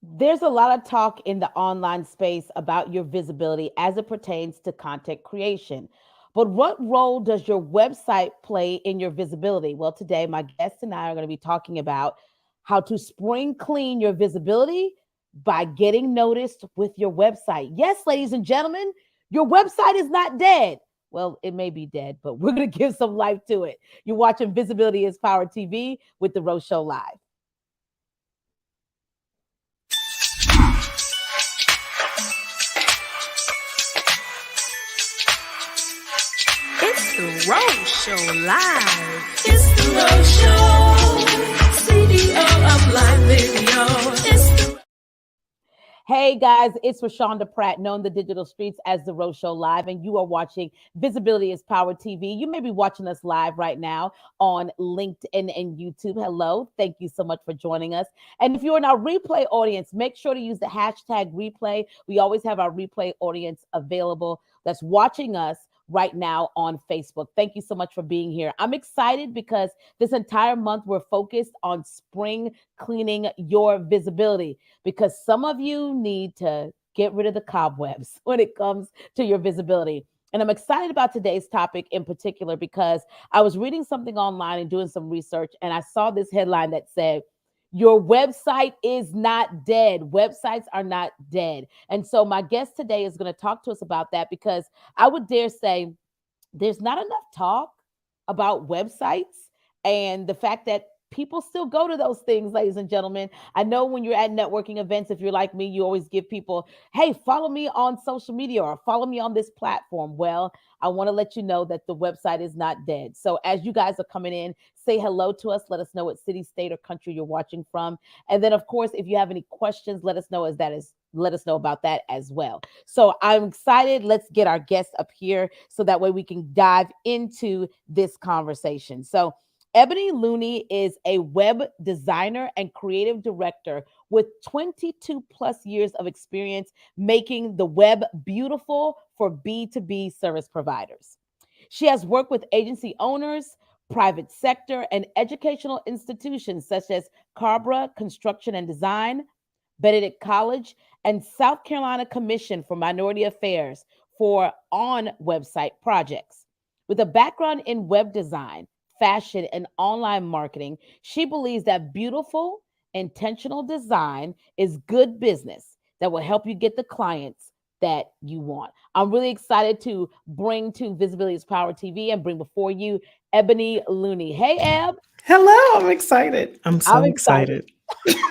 There's a lot of talk in the online space about your visibility as it pertains to content creation. But what role does your website play in your visibility? Well, today, my guests and I are going to be talking about how to spring clean your visibility by getting noticed with your website. Yes, ladies and gentlemen, your website is not dead. Well, it may be dead, but we're going to give some life to it. You're watching Visibility is Power TV with The Rose Show Live. It's the Rose Show Live. It's the Rose Show, CEO of live video. Hey guys, it's Rashonda Pratt, known the digital streets as The Rose Show Live, and you are watching Visibility is Power TV. You may be watching us live right now on LinkedIn and YouTube. Hello, thank you so much for joining us. And if you're in our replay audience, make sure to use the hashtag replay. We always have our replay audience available that's watching us right now on Facebook. Thank you so much for being here. I'm excited because this entire month we're focused on spring cleaning your visibility, because some of you need to get rid of the cobwebs when it comes to your visibility. And I'm excited about today's topic in particular because I was reading something online and doing some research, and I saw this headline that said, your website is not dead. Websites are not dead. And so my guest today is going to talk to us about that, because I would dare say there's not enough talk about websites and the fact that people still go to those things, ladies and gentlemen. I know when you're at networking events, if you're like me, you always give people, hey, follow me on social media or follow me on this platform. Well, I want to let you know that the website is not dead. So as you guys are coming in, say hello to us. Let us know what city, state, or country you're watching from. And then, of course, if you have any questions, let us know let us know about that as well. So I'm excited. Let's get our guests up here so that way we can dive into this conversation. So Ebony Looney is a web designer and creative director with 22 plus years of experience making the web beautiful for B2B service providers. She has worked with agency owners, private sector, and educational institutions such as Carbra Construction and Design, Benedict College, and South Carolina Commission for Minority Affairs for on website projects. With a background in web design, fashion, and online marketing, she believes that beautiful, intentional design is good business that will help you get the clients that you want. I'm really excited to bring to Visibility is Power TV and bring before you Ebony Looney. Hey, Eb. Hello, I'm excited. I'm so I'm excited. excited.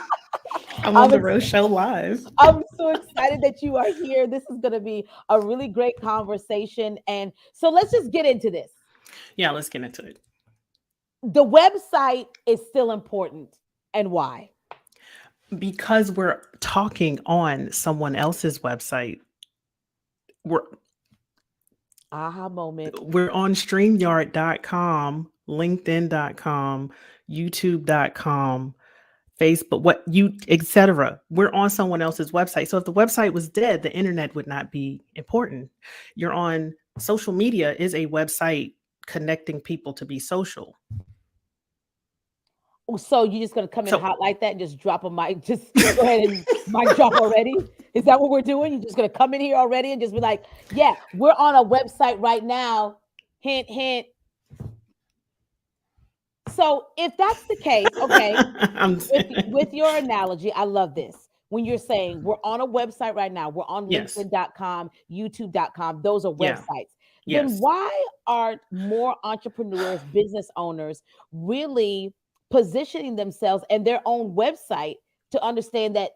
I'm on I'm, the ex- Rose Show Live. I'm so excited that you are here. This is going to be a really great conversation. And so let's just get into this. Yeah, let's get into it. The website is still important, and why? Because we're talking on someone else's website. We're Aha moment. we're on StreamYard.com, LinkedIn.com, YouTube.com, Facebook, etc. We're on someone else's website. So if the website was dead, the internet would not be important. You're on social media is a website connecting people to be social. So you're just gonna come in So hot like that and just drop a mic, just go ahead and mic drop already? Is that what we're doing? You're just gonna come in here already and just be like, yeah, we're on a website right now. Hint, hint. So if that's the case, okay, with your analogy, I love this. When you're saying we're on a website right now, we're on Yes. LinkedIn.com, YouTube.com, those are Yeah. websites. Then Yes. why aren't more entrepreneurs, business owners really positioning themselves and their own website to understand that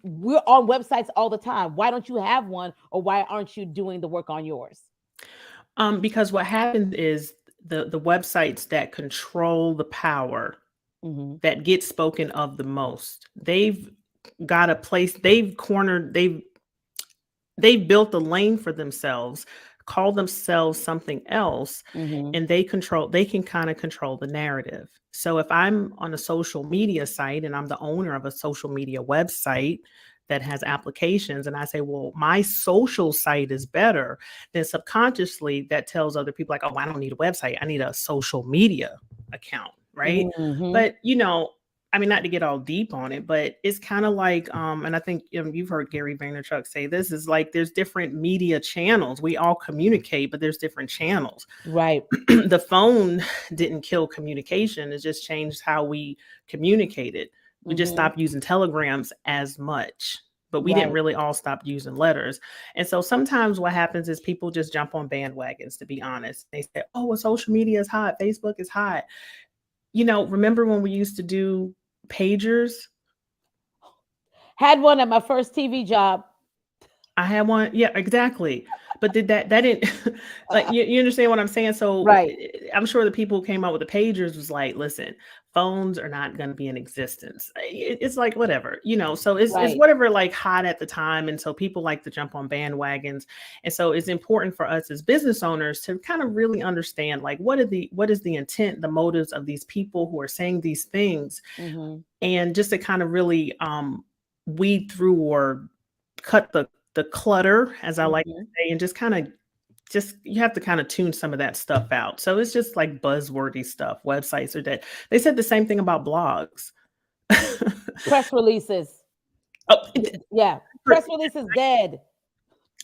we're on websites all the time? Why don't you have one, or why aren't you doing the work on yours? Because what happens is the websites that control the power Mm-hmm. that get spoken of the most, they've got a place, they've built a lane for themselves, call themselves something else, Mm-hmm. and they can kind of control the narrative. So if I'm on a social media site and I'm the owner of a social media website that has applications, and I say, well, my social site is better, then subconsciously that tells other people like, oh, I don't need a website, I need a social media account, right? Mm-hmm. But I mean, not to get all deep on it, but it's kind of like, and I think you've heard Gary Vaynerchuk say this, is like there's different media channels. We all communicate, but there's different channels. Right. The phone didn't kill communication. It just changed how we communicated. We just stopped using telegrams as much, but we didn't Right. really all stop using letters. And so sometimes what happens is people just jump on bandwagons, to be honest. They say, oh, well, social media is hot. Facebook is hot. Remember when we used to do pagers? Had one at my first TV job. I had one. Yeah, exactly. But that didn't like you understand what I'm saying? So Right. I'm sure the people who came out with the pagers was like, listen, phones are not going to be in existence. It's like whatever, so it's Right. whatever, like hot at the time. And so people like to jump on bandwagons. And so it's important for us as business owners to kind of really understand, like, what is the intent, the motives of these people who are saying these things, and just to kind of really weed through or cut the clutter, as I like to say, and just you have to kind of tune some of that stuff out. So it's just like buzzwordy stuff. Websites are dead. They said the same thing about blogs. Press releases. Oh, Yeah. Press release is dead.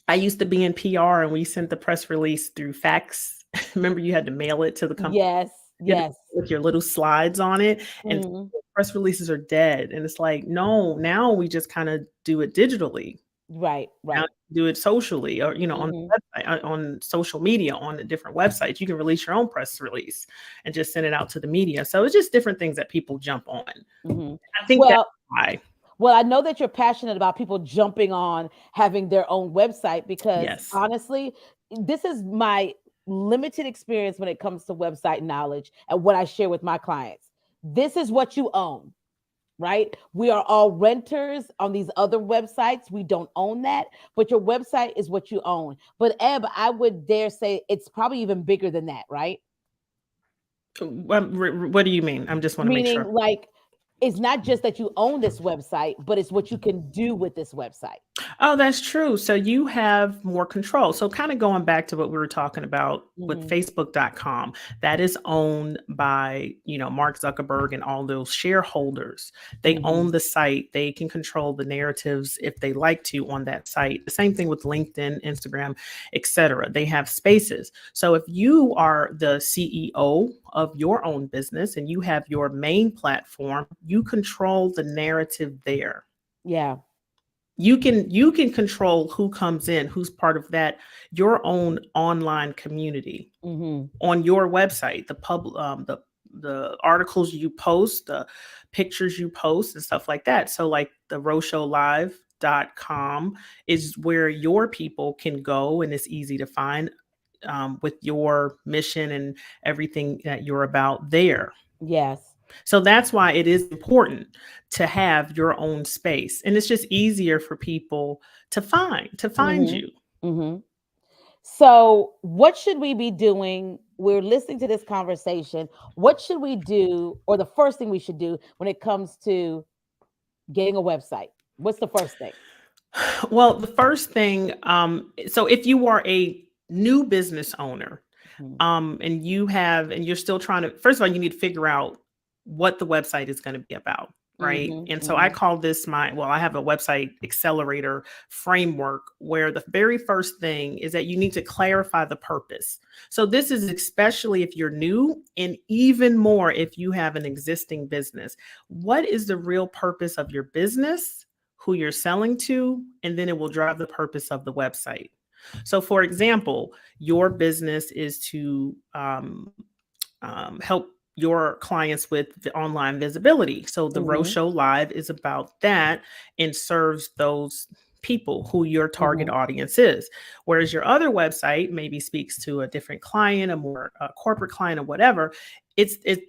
I used to be in PR and we sent the press release through fax. Remember, you had to mail it to the company. Yes. Yes. With your little slides on it. And press releases are dead. And it's like, no, now we just kind of do it digitally. Right. Right. Now do it socially, or on the website, on social media, on the different websites. You can release your own press release and just send it out to the media. So it's just different things that people jump on. I think that's why. Well, I know that you're passionate about people jumping on having their own website because honestly, this is my limited experience when it comes to website knowledge and what I share with my clients. This is what you own. Right? We are all renters on these other websites. We don't own that, but your website is what you own. But Eb, I would dare say it's probably even bigger than that, right? What do you mean? I'm just want to make sure. Meaning, like, it's not just that you own this website, but it's what you can do with this website. Oh, that's true. So you have more control. So kind of going back to what we were talking about with Facebook.com, that is owned by, Mark Zuckerberg and all those shareholders. They own the site. They can control the narratives if they like to on that site. The same thing with LinkedIn, Instagram, etc. They have spaces. So if you are the CEO of your own business and you have your main platform, you control the narrative there. Yeah. You can control who comes in, who's part of that, your own online community on your website, the articles you post, the pictures you post and stuff like that. So like the roshowlive.com is where your people can go, and it's easy to find with your mission and everything that you're about there. Yes. So that's why it is important to have your own space. And it's just easier for people to find you. So what should we be doing? We're listening to this conversation. What should we do, or the first thing we should do when it comes to getting a website? What's the first thing? Well, the first thing, so if you are a new business owner, and you're still trying to, first of all, you need to figure out what the website is going to be about. Right. And so I call this I have a website accelerator framework where the very first thing is that you need to clarify the purpose. So this is especially if you're new, and even more if you have an existing business. What is the real purpose of your business, who you're selling to, and then it will drive the purpose of the website. So for example, your business is to help your clients with the online visibility. So the Rose Show Live is about that and serves those people who your target audience is. Whereas your other website maybe speaks to a different client, a more corporate client or whatever.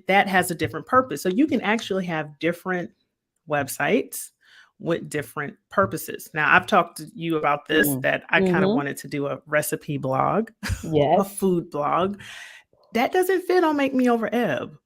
That has a different purpose. So you can actually have different websites with different purposes. Now, I've talked to you about this, that I kind of wanted to do a recipe blog, a food blog. That doesn't fit on Make Me Over Eb.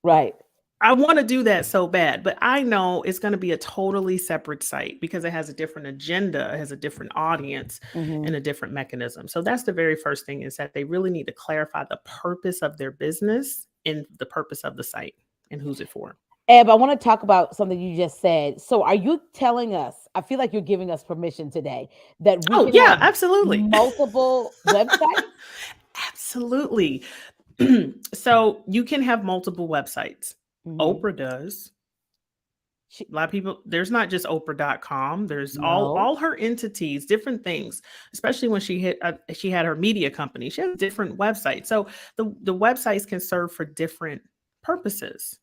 Right. I want to do that so bad, but I know it's going to be a totally separate site because it has a different agenda, it has a different audience and a different mechanism. So that's the very first thing, is that they really need to clarify the purpose of their business and the purpose of the site. and who's it for. Eb, I want to talk about something you just said. So, are you telling us? I feel like you're giving us permission today that we Oh can yeah, have absolutely. multiple websites? Absolutely. So you can have multiple websites. Mhm. Oprah does. She- A lot of people, there's not just Oprah.com. There's no. all her entities, different things, especially when she had her media company. She has different websites. So the websites can serve for different purposes,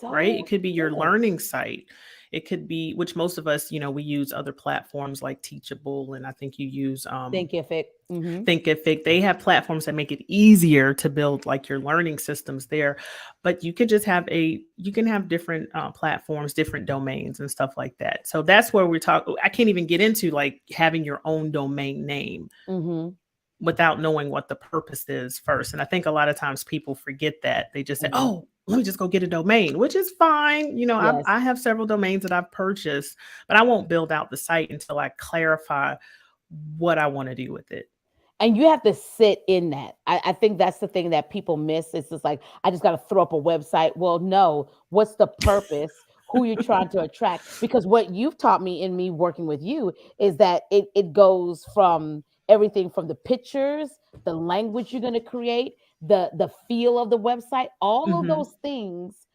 right? It So could be your good. learning site. It could be, which most of us, we use other platforms like Teachable, and I think you use Thinkific. Mm-hmm. Thinkific. They have platforms that make it easier to build like your learning systems there. But you can have different platforms, different domains and stuff like that. So that's where we talk. I can't even get into like having your own domain name Mm-hmm. without knowing what the purpose is first. And I think a lot of times people forget that. They just say, Mm-hmm. oh, let me just go get a domain, which is fine. Yes. I have several domains that I've purchased, but I won't build out the site until I clarify what I want to do with it. And you have to sit in that. I think that's the thing that people miss. It's just like, I just got to throw up a website. Well, no, what's the purpose? Who you're trying to attract? Because what you've taught me in me working with you is that it goes from everything from the pictures, the language you're going to create, the feel of the website, all of Mhm. those things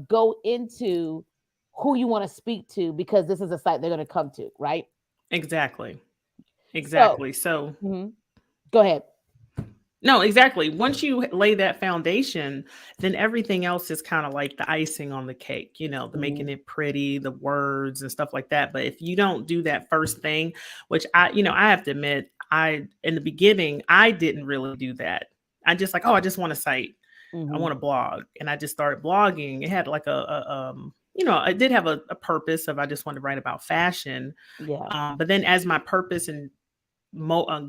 go into who you want to speak to because this is a site they're going to come to, right? Exactly. So, Exactly. So, mhm. Go ahead. no, exactly. Once you lay that foundation, then everything else is kind of like the icing on the cake, the making Mhm. it pretty, the words and stuff like that. But if you don't do that first thing, which I have to admit, in the beginning, I didn't really do that. I just like, oh, I just want a site. I Mhm. want to blog. And I just started blogging. It had like I did have a purpose of I just wanted to write about fashion. Yeah. But then as my purpose and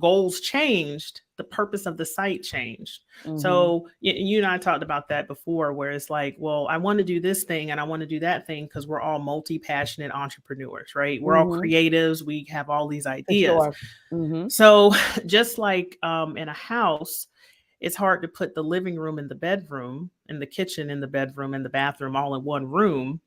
goals changed, the purpose of the site changed. Mhm. So you and I talked about that before, where it's like, well, I want to do this thing and I want to do that thing because we're all multi-passionate entrepreneurs, right? We're all Mhm. creatives. We have all these For ideas. sure. Mhm. So just like in a house, it's hard to put the living room in the bedroom and the kitchen in the bedroom and the bathroom all in one room.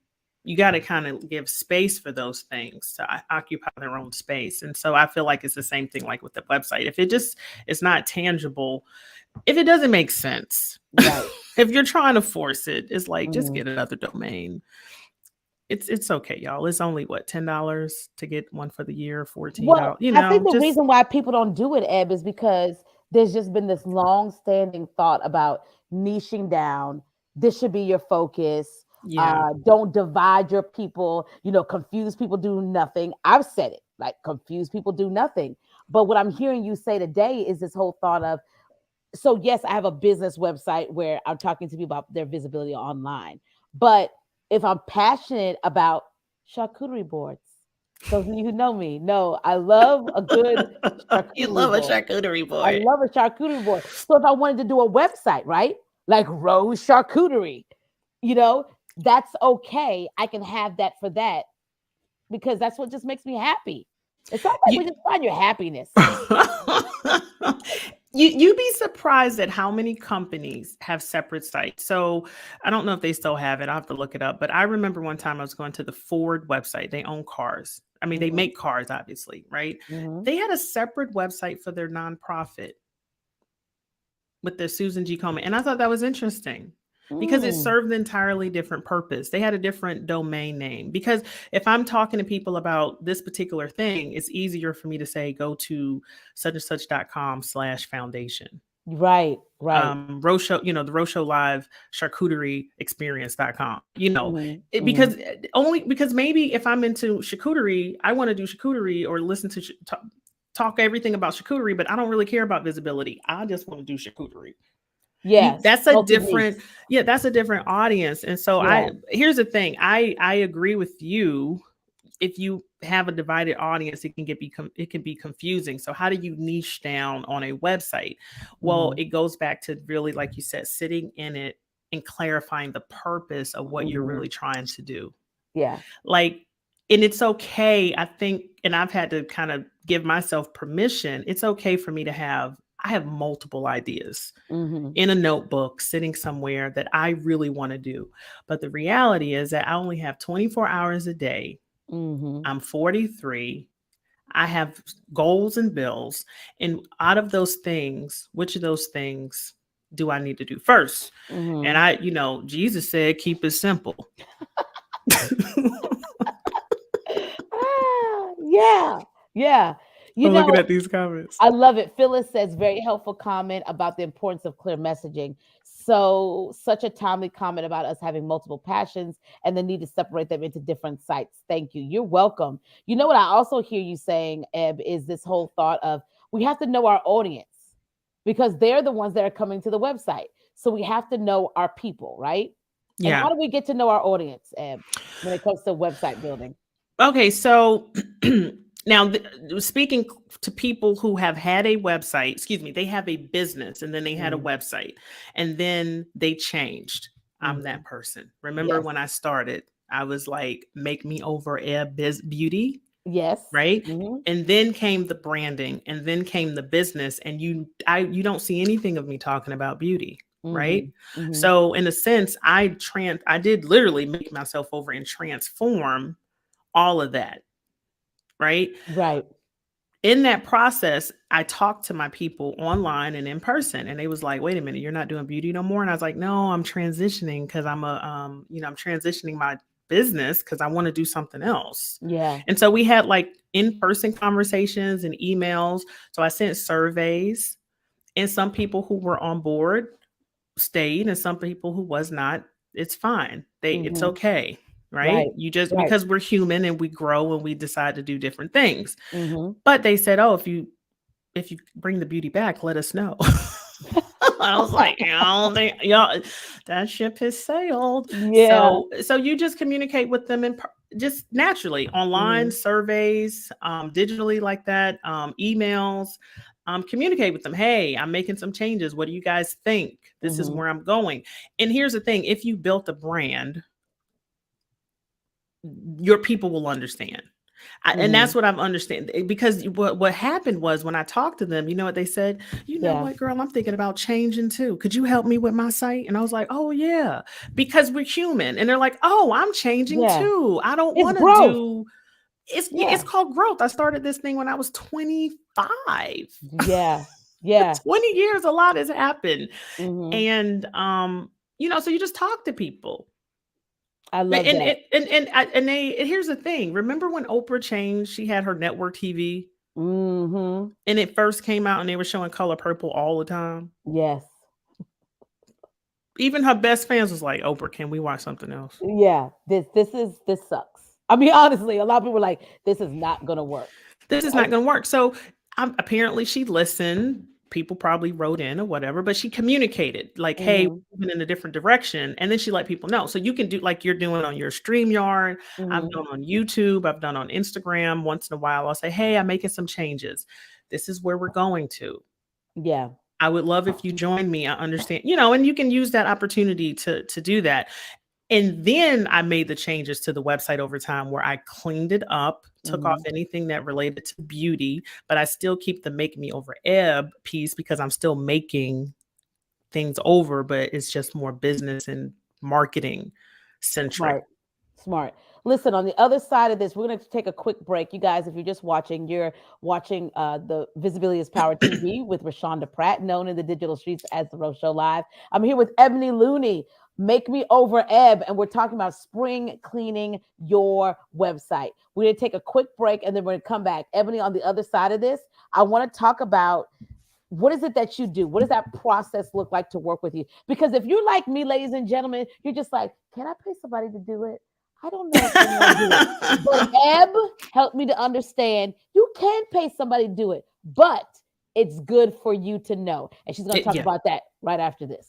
You got to kind of give space for those things to occupy their own space. And so I feel like it's the same thing like with the website. If it just is not tangible, if it doesn't make sense, Right. if you're trying to force it, it's like just Mhm. get another domain. It's okay, y'all. It's only what, $10 to get one for the year, Well, $14. I think the Just reason why people don't do it, Eb, is because there's just been this long-standing thought about niching down. This should be your focus. yeah. Don't divide your people. Confuse people do nothing. I've said it, like confuse people do nothing. But what I'm hearing you say today is this whole thought of, so yes, I have a business website where I'm talking to people about their visibility online. But if I'm passionate about charcuterie boards, those of you who know me know I love a good You charcuterie love a board. charcuterie I board. love a charcuterie board. So if I wanted to do a website, right? Like Rose Charcuterie, you know, that's okay. I can have that for that because that's what just makes me happy. It sounds like we You just find your happiness. you'd be surprised at how many companies have separate sites. So I don't know if they still have it. I'll have to look it up. But I remember one time I was going to the Ford website. They own cars. I mean, they Mhm, make cars, obviously, right? mhm, They had a separate website for their nonprofit with the Susan G. Komen. And I thought that was interesting because it mm. served an entirely different purpose. They had a different domain name. Because if I'm talking to people about this particular thing, it's easier for me to say, go to such and such.com/foundation. Right, right. Roadshow, the Roadshow Live charcuterie experience.com, Mhm, because mhm. only because maybe if I'm into charcuterie, I want to do charcuterie or listen to talk everything about charcuterie, but I don't really care about visibility. I just want to do charcuterie. Yes, That's a different, multi-niche. yeah, that's a different audience. And so Yeah. here's the thing. I agree with you. If you have a divided audience, it can be confusing. So how do you niche down on a website? Well, Mhm, it goes back to really, like you said, sitting in it and clarifying the purpose of what you're mhm. really trying to do. Yeah. Like, and it's okay, I think, and I've had to kind of give myself permission. It's okay for me to have I have multiple ideas Mm-hmm. in a notebook sitting somewhere that I really want to do. But the reality is that I only have 24 hours a day. Mm-hmm. I'm 43. I have goals and bills. And out of those things, which of those things do I need to do first? Mm-hmm. And Jesus said, keep it simple. Yeah. Yeah. You I'm looking know, at these comments. I love it. Phyllis says, very helpful comment about the importance of clear messaging. So, such a timely comment about us having multiple passions and the need to separate them into different sites. Thank you. You're welcome. You know what I also hear you saying, Eb, is this whole thought of we have to know our audience because they're the ones that are coming to the website. So, we have to know our people, right? And Yeah. how do we get to know our audience, Eb, when it comes to website building? Okay. So now, speaking to people who have had a website, excuse me, they have a business and then they had a Mm, website and then they changed. I'm mhm. that person. Remember Yes. when I started, I was like, make me over a beauty, Yes. right? Hmm. And then came the branding and then came the business. And you don't see anything of me talking about beauty. Right. Hmm. Hmm. So in a sense, I did literally make myself over and transform all of that. Right. Right. In that process, I talked to my people online and in person, and they was like, "Wait a minute, you're not doing beauty no more." And I was like, "No, I'm transitioning because I'm transitioning my business because I want to do something else." Yeah. And so we had like in-person conversations and emails. So I sent surveys, and some people who were on board stayed, and some people who was not. It's fine. It's Hmm. okay, right? Right. You just Right. because we're human and we grow and we decide to do different things. Hmm. But they said, "Oh, if you bring the beauty back, let us know." I was like, y'all, that ship has sailed. Yeah. So you just communicate with them just naturally online, Hmm. surveys, digitally like that, emails. Communicate with them. Hey, I'm making some changes. What do you guys think? This is Hmm. where I'm going. And here's the thing: if you built a brand, your people will understand. And Hmm. that's what I'm understanding because what happened was when I talked to them, you know what they said? You know Yeah. what, girl, I'm thinking about changing too. Could you help me with my site? And I was like, oh yeah, because we're human. And they're like, oh, I'm changing Yeah. too. I don't It's want to growth. do it's Yeah. called growth. I started this thing when I was 25. Yeah. Yeah. 20 years, a lot has happened. Hmm. And so you just talk to people. I love And that. here's the thing. Remember when Oprah changed? She had her network TV, Hmm. and it first came out, and they were showing color purple all the time. Yes. Even her best fans was like, "Oprah, can we watch something else?" Yeah. This sucks. I mean, honestly, a lot of people are like, this is not gonna work. This is Right? not going to work. So apparently, she listened. People probably wrote in or whatever, but she communicated like, "Hey, Hmm. we're moving in a different direction," and then she let people know. So you can do like you're doing on your StreamYard. I've Hmm. done on YouTube. I've done on Instagram. Once in a while, I'll say, "Hey, I'm making some changes. This is where we're going to. Yeah. I would love if you join me. I understand, and you can use that opportunity to do that." And then I made the changes to the website over time where I cleaned it up, took off Hmm. anything that related to beauty, but I still keep the make me over ebb piece because I'm still making things over, but it's just more business and marketing centric. Smart. Smart. Listen, on the other side of this, we're going to take a quick break. You guys, if you're just watching, you're watching the Visibility is Power TV with Rashonda Pratt, known in the digital streets as The Rose Show Live. I'm here with Ebony Looney, Make Me Over Ebb, and we're talking about spring cleaning your website. We're going to take a quick break and then we're going to come back. Ebony, on the other side of this, I want to talk about what is it that you do? What does that process look like to work with you? Because if you're like me, ladies and gentlemen, you're just like, can I pay somebody to do it? I don't know if I want to do it. But Eb helped me to understand you can pay somebody to do it, but it's good for you to know. And she's going to talk Yeah. about that right after this.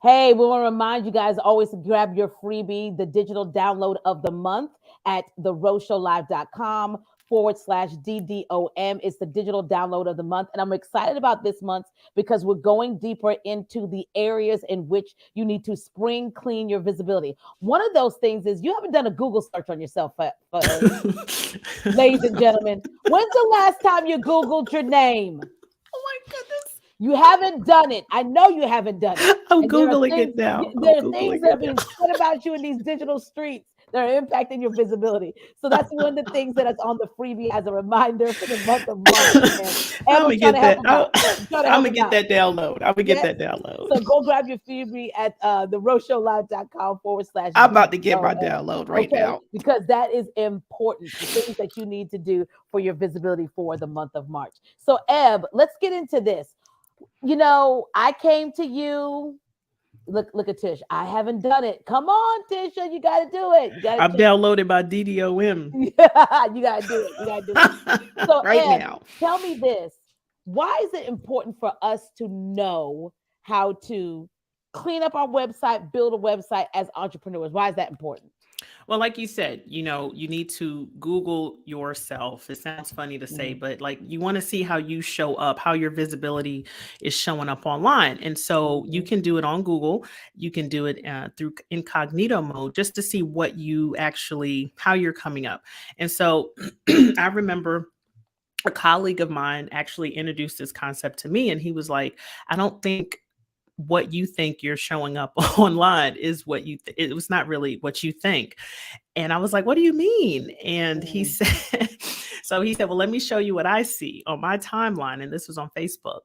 Hey, we want to remind you guys always to grab your freebie, the digital download of the month at theroseshowlive.com DDOM. It's the digital download of the month. And I'm excited about this month because we're going deeper into the areas in which you need to spring clean your visibility. One of those things is you haven't done a Google search on yourself, ladies and gentlemen. When's the last time you Googled your name? Oh my goodness. You haven't done it. I know you haven't done it. I'm Googling it now. There are things that are being said about you in these digital streets that are impacting your visibility. So that's one of the things that is on the freebie as a reminder for the month of March. I'm gonna get that. I'm gonna get that download. I'm gonna get that download. So go grab your freebie at therowshowlive.com/. I'm about to get my download right now because that is important. The things that you need to do for your visibility for the month of March. So Eb, let's get into this. You know, I came to you. Look at Tish. I haven't done it. Come on, Tisha. You got to do it. I'm downloaded by DDOM. Yeah, you got to do it. You got to do it. So right now. Tell me this. Why is it important for us to know how to clean up our website, build a website as entrepreneurs? Why is that important? Well, like you said, you know, you need to Google yourself. It sounds funny to say, but like you want to see how you show up, how your visibility is showing up online. And so you can do it on Google. You can do it through incognito mode just to see what you actually, how you're coming up. And so I remember a colleague of mine actually introduced this concept to me, and he was like, I don't think what you think you're showing up online is what you it was not really what you think. And I was like, what do you mean? And he said, well, let me show you what I see on my timeline. And this was on Facebook.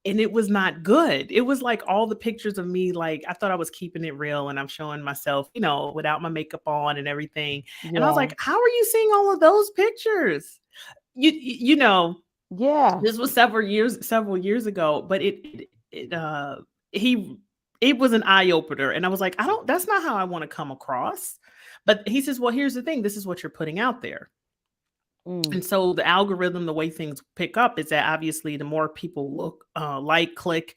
And it was not good. It was like all the pictures of me, like I thought I was keeping it real and I'm showing myself, you know, without my makeup on and everything. Yeah. And I was like, how are you seeing all of those pictures? You know, yeah, this was several years ago, but it was an eye opener. And I was like, that's not how I want to come across. But he says, well, here's the thing. This is what you're putting out there. And so the algorithm, the way things pick up is that obviously the more people look, click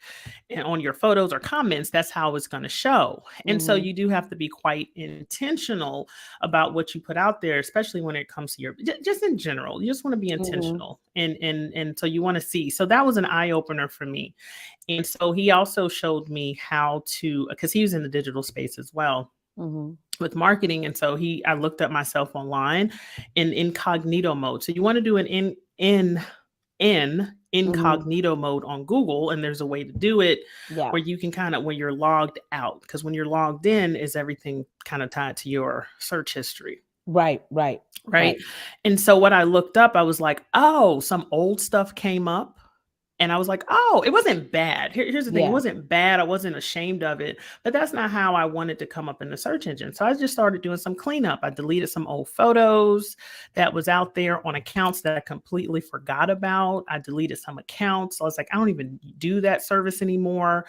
on your photos or comments, that's how it's going to show. And so you do have to be quite intentional about what you put out there, especially when it comes to just in general. You just want to be intentional. And so you want to see. So that was an eye opener for me. And so he also showed me how to, because he was in the digital space as well. With marketing. And so I looked up myself online in incognito mode. So you want to do an incognito mode on Google. And there's a way to do it where you can when you're logged out, because when you're logged in is everything kind of tied to your search history. Right. And so what I looked up, I was like, oh, some old stuff came up. And I was like, oh, it wasn't bad. Here's the thing. It wasn't bad. I wasn't ashamed of it, but that's not how I wanted to come up in the search engine. So I just started doing some cleanup. I deleted some old photos that was out there on accounts that I completely forgot about. I deleted some accounts. So I was like, I don't even do that service anymore.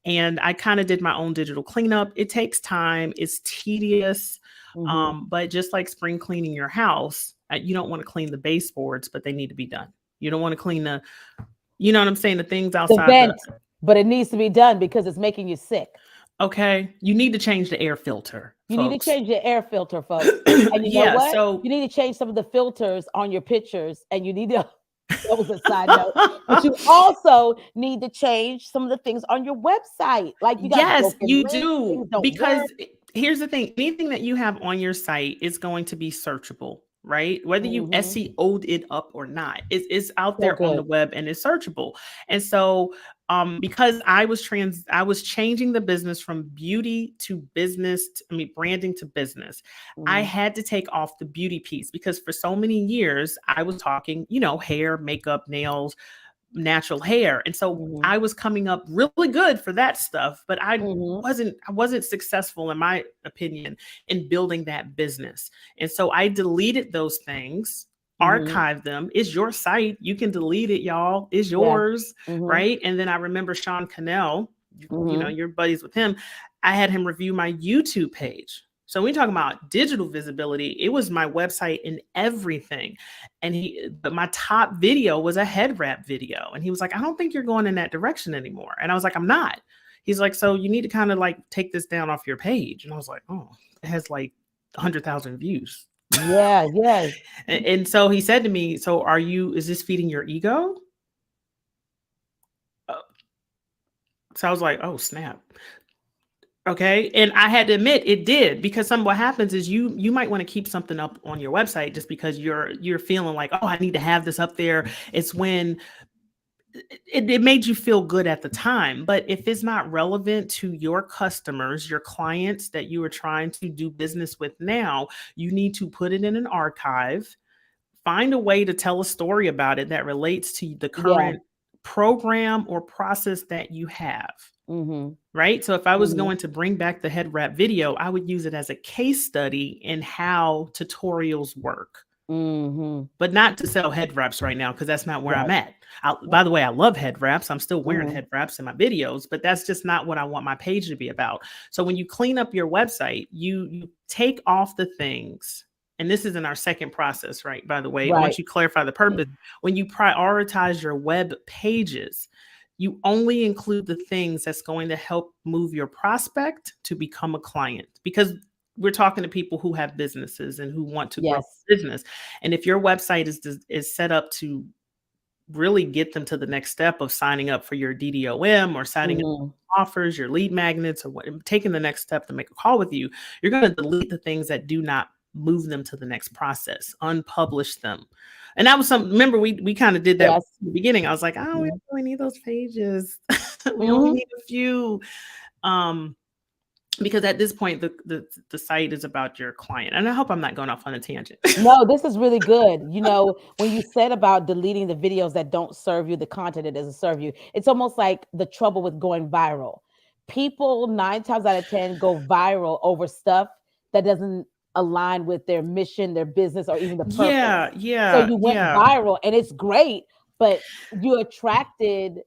And I kind of did my own digital cleanup. It takes time. It's tedious. But just like spring cleaning your house, you don't want to clean the baseboards, but they need to be done. You don't want to clean you know what I'm saying? The things outside. But it needs to be done because it's making you sick. Okay. You need to change the air filter. You need to change the air filter, folks. And you know what? So you need to change some of the filters on your pictures. And you need to, that was a side note. But you also need to change some of the things on your website. Like you got yes, you do. Because here's the thing. Anything that you have on your site is going to be searchable. Right? Whether you SEO'd it up or not, it's out there on the web and it's searchable. And so, because I was changing the business from beauty to business, branding to business, I had to take off the beauty piece because for so many years I was talking, hair, makeup, nails, natural hair. And so I was coming up really good for that stuff, but I wasn't successful in my opinion in building that business. And so I deleted those things, archived them. It's your site. You can delete it, y'all. It's yours. Right. And then I remember Sean Cannell, you're buddies with him. I had him review my YouTube page. So when we talk about digital visibility, it was my website and everything. But my top video was a head wrap video. And he was like, I don't think you're going in that direction anymore. And I was like, I'm not. He's like, so you need to kind of like take this down off your page. And I was like, oh, it has like 100,000 views. Yeah, yeah. And so he said to me, so is this feeding your ego? Uh, So I was like, oh snap. Okay. And I had to admit it did, because what happens is you might want to keep something up on your website just because you're feeling like, oh, I need to have this up there. It's when it made you feel good at the time. But if it's not relevant to your customers, your clients that you are trying to do business with now, you need to put it in an archive, find a way to tell a story about it that relates to the Yeah. current program or process that you have. Mm-hmm. Right. So if I was Mm-hmm. going to bring back the head wrap video, I would use it as a case study in how tutorials work, Mm-hmm. but not to sell head wraps right now, because that's not where I'm Right. at. By the way, I love head wraps. I'm still wearing Mm-hmm. head wraps in my videos, but that's just not what I want my page to be about. So when you clean up your website, you take off the things. And this is in our second process, right? By the way, Right. once you clarify the purpose, when you prioritize your web pages, you only include the things that's going to help move your prospect to become a client, because we're talking to people who have businesses and who want to grow Yes. business. And if your website is set up to really get them to the next step of signing up for your DDOM or signing up Mm-hmm. for offers, your lead magnets, or taking the next step to make a call with you, you're going to delete the things that do not move them to the next process, unpublish them. And that was remember, we kind of did that Yes. in the beginning. I was like, oh, we Mm-hmm. don't really need those pages. We only Mm-hmm. need a few. Because at this point, the site is about your client. And I hope I'm not going off on a tangent. No, this is really good. When you said about deleting the videos that don't serve you, the content that doesn't serve you, it's almost like the trouble with going viral. People 9 times out of 10 go viral over stuff that doesn't align with their mission, their business, or even the purpose. Yeah, So yeah, you went yeah. viral and it's great, but you attracted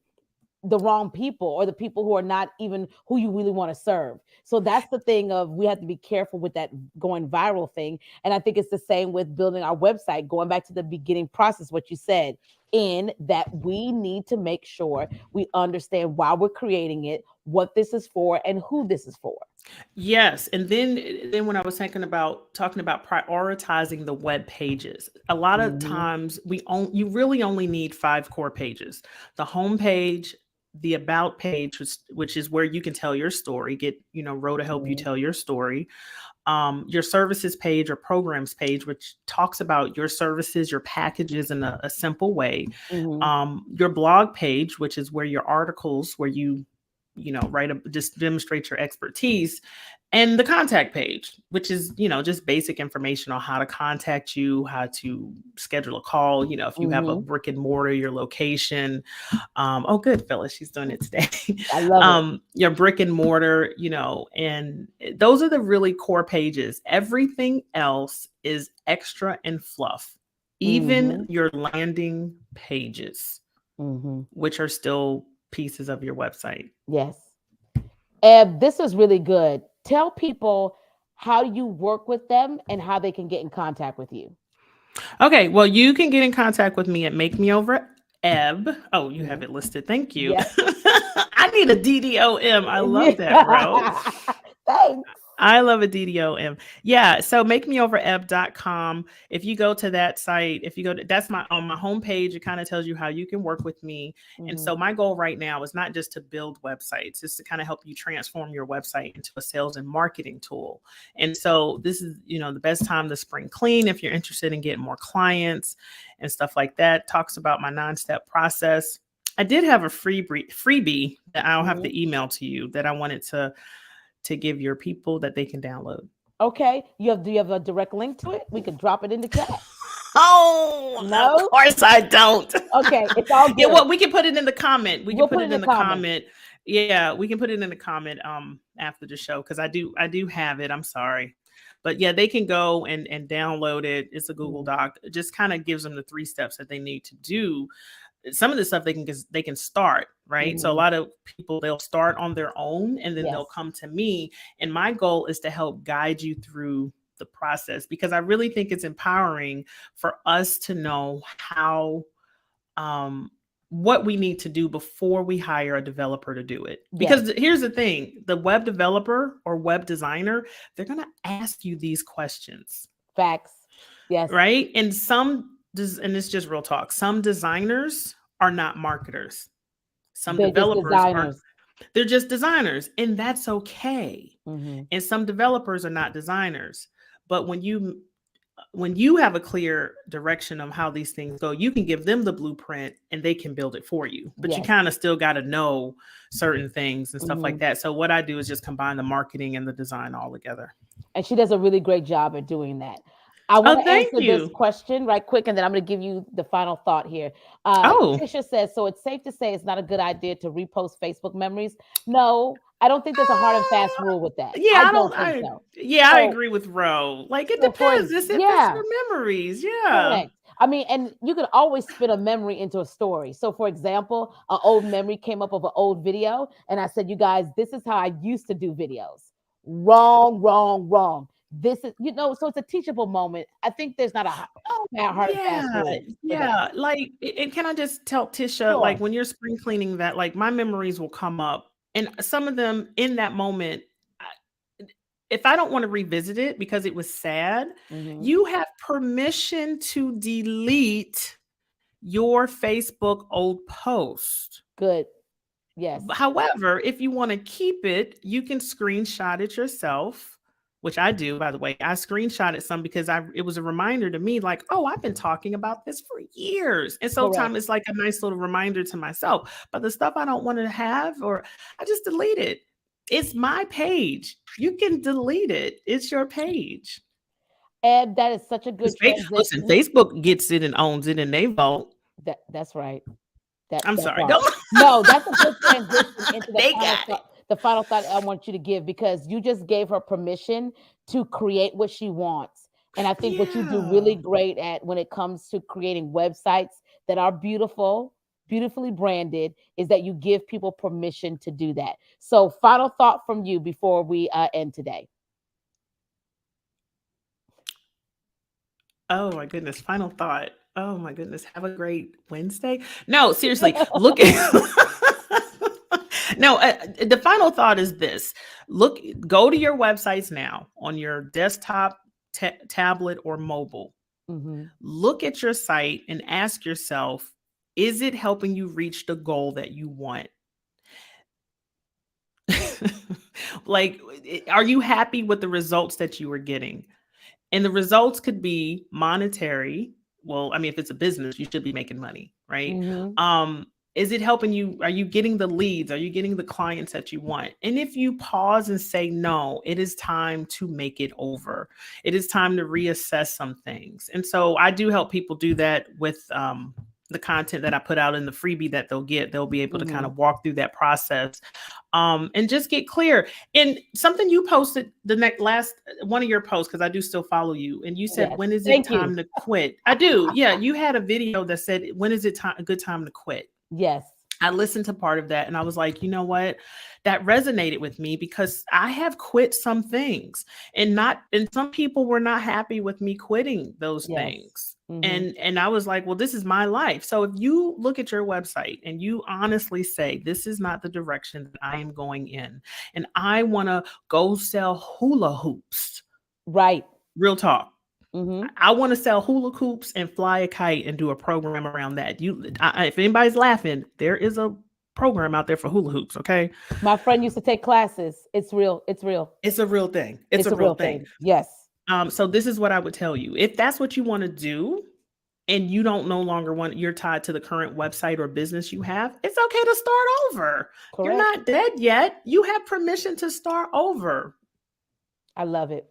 the wrong people, or the people who are not even who you really want to serve. So that's the thing of, we have to be careful with that going viral thing. And I think it's the same with building our website, going back to the beginning process, what you said, in that we need to make sure we understand why we're creating it, what this is for, and who this is for. Yes, and then when I was talking about prioritizing the web pages, a lot of Mm-hmm. times you really only need 5 core pages: the home page, the about page, which is where you can tell your story, get Row to help you Mm-hmm. tell your story, your services page or programs page, which talks about your services, your packages in a simple way, Mm-hmm. your blog page, which is where your articles, where you just demonstrate your expertise, and the contact page, which is just basic information on how to contact you, how to schedule a call, if you have a Mm-hmm. brick and mortar, your location. Oh good, Phyllis, she's doing it today. I love it. Your brick and mortar, and those are the really core pages. Everything else is extra and fluff, even Mm-hmm. your landing pages, Mm-hmm. which are still pieces of your website. Yes. Eb, this is really good. Tell people how you work with them and how they can get in contact with you. Okay, well, you can get in contact with me at Make Me Over Eb. Oh, you have Mhm. it listed. Thank you. Yep. I need a DDOM. I love that, bro. Thanks. I love a DDOM. Yeah. So makemeovereb.com. If you go to that site, if you go to that's my on my homepage, it kind of tells you how you can work with me. And Mhm. so my goal right now is not just to build websites, it's to kind of help you transform your website into a sales and marketing tool. And so this is, the best time to spring clean if you're interested in getting more clients and stuff like that. Talks about my 9-step process. I did have a freebie that I'll have Mhm. to email to you that I wanted to give your people that they can download. Okay. Do you have a direct link to it? We could drop it in the chat. Oh, of No? course I don't. Okay. It's all Yeah, good. well, we can put it in the comment. We can We'll put put it it in the in the comments. comment. Yeah, we can put it in the comment after the show, because I do have it. I'm sorry. But yeah, they can go and download it. It's a Google Mhm. Doc. It just kind of gives them the 3 steps that they need to do. Some of the stuff they can start, right? So a Mhm. lot of people, they'll start on their own and then they'll Yes. come to me, and my goal is to help guide you through the process, because I really think it's empowering for us to know how um what we need to do before we hire a developer to do it. Yes. Because here's the thing, the web developer or web designer, they're going to ask you these questions. Facts. Yes. right? And and it's just real talk. Some designers are not marketers. Some They're just developers are, designers. they're just designers, and that's okay. Hmm. And some developers are not designers. But when you have a clear direction of how these things go, you can give them the blueprint and they can build it for you. But you Yes. kind of still got to know certain things and stuff Hmm. like that. So what I do is just combine the marketing and the design all together. And she does a really great job at doing that. I want Oh, to thank answer this you. question right quick, and then I'm going to give you the final thought here. Oh, Tisha says, so it's safe to say it's not a good idea to repost Facebook memories. No, I don't think there's a hard and fast rule with that. yeah, I I don't don't. think so. I So, agree with Ro. Like it so depends. It's if it's yeah, your memories. Yeah. correct. I mean, and you could always spin a memory into a story. So, for example, an old memory came up of an old video, and I said, "You guys, this is how I used to do videos." Wrong, wrong, wrong. This is, so it's a teachable moment. I think there's not a hard and fast Yeah, rule for that. yeah. Like, and can I just tell Tisha, like Sure. when you're spring cleaning that, like my memories will come up, and some of them in that moment, if I don't want to revisit it because it was sad, Hmm. you have permission to delete your Facebook old post. Good. Yes. However, if you want to keep it, you can screenshot it yourself, which I do, by the way. I screenshotted some because it was a reminder to me, like, oh, I've been talking about this for years. And so Correct. time is like a nice little reminder to myself. But the stuff I don't want to have, or I just delete it. It's my page. You can delete it. It's your page. And that is such a good Listen, transition. Facebook gets it and owns it, and they vote. That's right. That I'm that sorry. part. Don't No, that's a good transition into they got it. the final thought I want you to give, because you just gave her permission to create what she wants. And I think what you do really Yeah. great at when it comes to creating websites that are beautiful, beautifully branded, is that you give people permission to do that. So, final thought from you before we end today. Oh my goodness. Final thought. Oh my goodness. Have a great Wednesday. No, seriously. Look at No, the final thought is this. Go to your websites now on your desktop, tablet, or mobile. Hmm. Look at your site and ask yourself, is it helping you reach the goal that you want? Like, are you happy with the results that you are getting? And the results could be monetary. Well, I mean, if it's a business, you should be making money, right? Hmm. Is it helping you? Are you getting the leads? Are you getting the clients that you want? And if you pause and say, no, it is time to make it over. It is time to reassess some things. And so I do help people do that with the content that I put out in the freebie that they'll get. They'll be able to kind Hmm. of walk through that process and just get clear. And something you posted last one of your posts, because I do still follow you, and you said, Yes. when is it Thank you. time to quit? I do. Yeah, you had a video that said, when is it a good time to quit? Yes. I listened to part of that and I was like, you know what? That resonated with me because I have quit some things, and some people were not happy with me quitting those Yes. things. Hmm. And I was like, well, this is my life. So if you look at your website and you honestly say, this is not the direction that I am going in, and I want to go sell hula hoops. Right. Real talk. Hmm. I want to sell hula hoops and fly a kite and do a program around that. If anybody's laughing, there is a program out there for hula hoops. Okay, My friend used to take classes. It's real. It's real. it's a real thing. It's It's a a real real thing. thing. Yes. So this is what I would tell you: if that's what you want to do, and you don't no longer you're tied to the current website or business you have, it's okay to start over. You're Correct. not dead yet. You have permission to start over. I love it.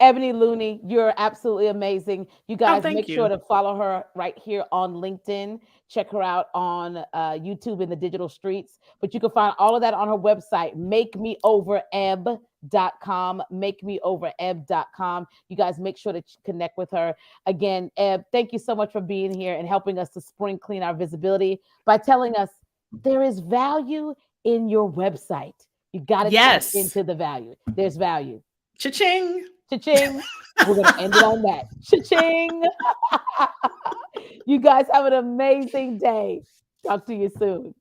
Ebony Looney, you're absolutely amazing. You Oh, guys make thank sure you. to follow her right here on LinkedIn. Check her out on YouTube in the digital streets. But you can find all of that on her website, makemeovereb.com, makemeovereb.com. You guys make sure to connect with her. Again, Eb, thank you so much for being here and helping us to spring clean our visibility by telling us there is value in your website. You got to tap Yes. into the value. There's value. Cha-ching. Cha-ching. We're going to end it on that. Cha-ching. You guys have an amazing day. Talk to you soon.